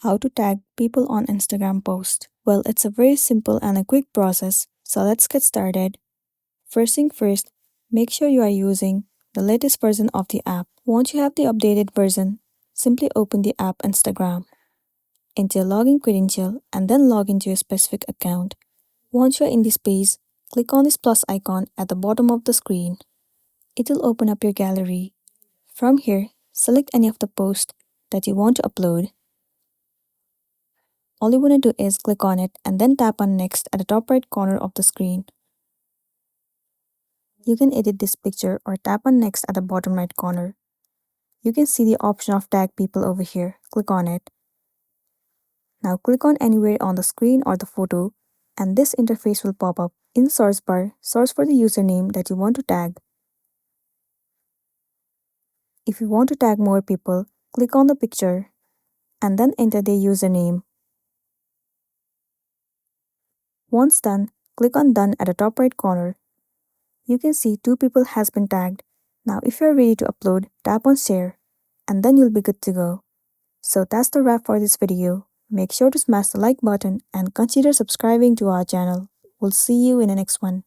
How to tag people on Instagram post. Well, it's a very simple and a quick process, so let's get started. First thing first, make sure you are using the latest version of the app. Once you have the updated version, simply open the app Instagram, enter your login credential, and then log into your specific account. Once you are in this page, click on this plus icon at the bottom of the screen. It will open up your gallery. From here, select any of the posts that you want to upload. All you want to do is click on it and then tap on next at the top right corner of the screen. You can edit this picture or tap on next at the bottom right corner. You can see the option of tag people over here. Click on it. Now click on anywhere on the screen or the photo and this interface will pop up. In the source bar, search for the username that you want to tag. If you want to tag more people, click on the picture and then enter their username. Once done, click on Done at the top right corner. You can see 2 people has been tagged. Now if you're ready to upload, tap on Share and then you'll be good to go. So that's the wrap for this video. Make sure to smash the like button and consider subscribing to our channel. We'll see you in the next one.